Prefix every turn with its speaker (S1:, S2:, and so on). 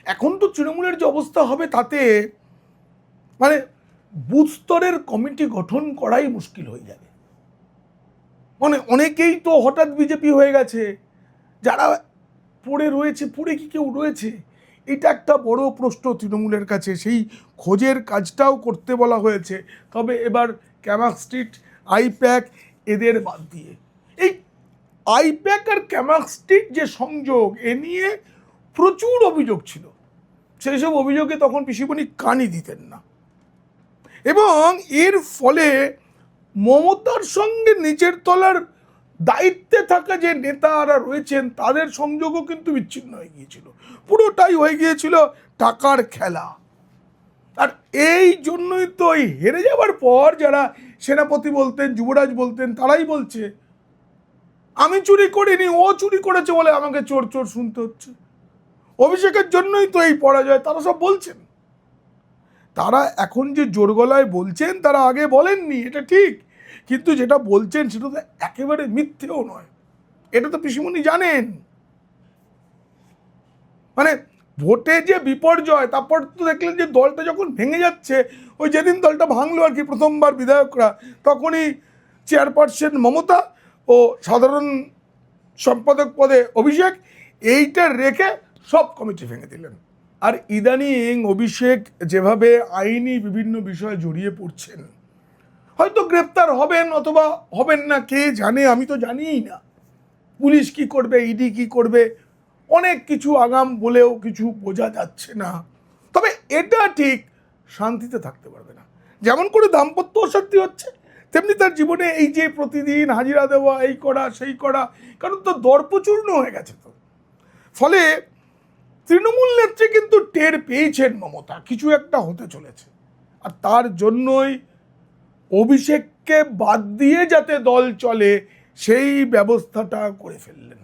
S1: এখন তো তৃণমূলের যে অবস্থা হবে তাতে মানে বুথ স্তরের কমিটি গঠন করাই মুশকিল হয়ে যাবে। মানে অনেকেই তো হঠাৎ বিজেপি হয়ে গেছে, যারা পড়ে রয়েছে, পড়ে কি কেউ রয়েছে, এটা একটা বড় প্রশ্ন তৃণমূলের কাছে। সেই খোঁজের কাজটাও করতে বলা হয়েছে। তবে এবার ক্যামাক স্ট্রিট, আইপ্যাক এদের বাদ দিয়ে এই আইপ্যাক আর ক্যামাক স্ট্রিট যে সংযোগ, এ নিয়ে প্রচুর অভিযোগ ছিল। সেই সব অভিযোগে তখন পিসিমণি কানই দিতেন না, এবং এর ফলে মমতার সঙ্গে নিচের তলার দায়িত্বে থাকা যে নেতারা রয়েছেন তাদের সংযোগও কিন্তু বিচ্ছিন্ন হয়ে গিয়েছিল, পুরোটাই হয়ে গিয়েছিল টাকার খেলা। আর এই জন্যই তো এই হেরে যাওয়ার পর যারা সেনাপতি বলতেন, যুবরাজ বলতেন, তারাই বলছে আমি চুরি করিনি, ও চুরি করেছে বলে আমাকে চোর চোর শুনতে হচ্ছে। অভিষেকের জন্যই তো এই পরাজয়, তারা সব বলছেন। তারা এখন যে জোর গলায় বলছেন তারা আগে বলেননি, এটা ঠিক, কিন্তু যেটা বলছেন সেটা তো একেবারে মিথ্যেও নয়, এটা তো পিসিমণি জানেন। মানে ভোটে যে বিপর্যয়, তারপর তো দেখলেন যে দলটা যখন ভেঙে যাচ্ছে, ওই যেদিন দলটা ভাঙলো আর কি প্রথমবার বিধায়করা, তখনই চেয়ারপারসন মমতা ও সাধারণ সম্পাদক পদে অভিষেক, এইটা রেখে সব কমিটি ভেঙে দিলেন। আর ইদানিং অভিষেক যেভাবে আইনি বিভিন্ন বিষয়ে জড়িয়ে পড়ছেন, হয়তো গ্রেপ্তার হবেন অথবা হবেন না, কে জানে, আমি তো জানিই না পুলিশ কি করবে, ইডি কি করবে, অনেক কিছু আগাম বলেও কিছু বোঝা যাচ্ছে না। তবে এটা ঠিক, শান্তিতে থাকতে পারবে না। যেমন করে দাম্পত্য অশান্তি হচ্ছে, তেমনি তার জীবনে এই যে প্রতিদিন হাজিরা দেওয়া, এই করা সেই করা, কারণ তো দর্পচূর্ণ হয়ে গেছে। তো ফলে তৃণমূল নেত্রী কিন্তু টের পেয়েছেন মমতা কিছু একটা হতে চলেছে, আর তার জন্যই অভিষেককে বাদ দিয়ে যাতে দল চলে সেই ব্যবস্থাটা করে ফেললেন।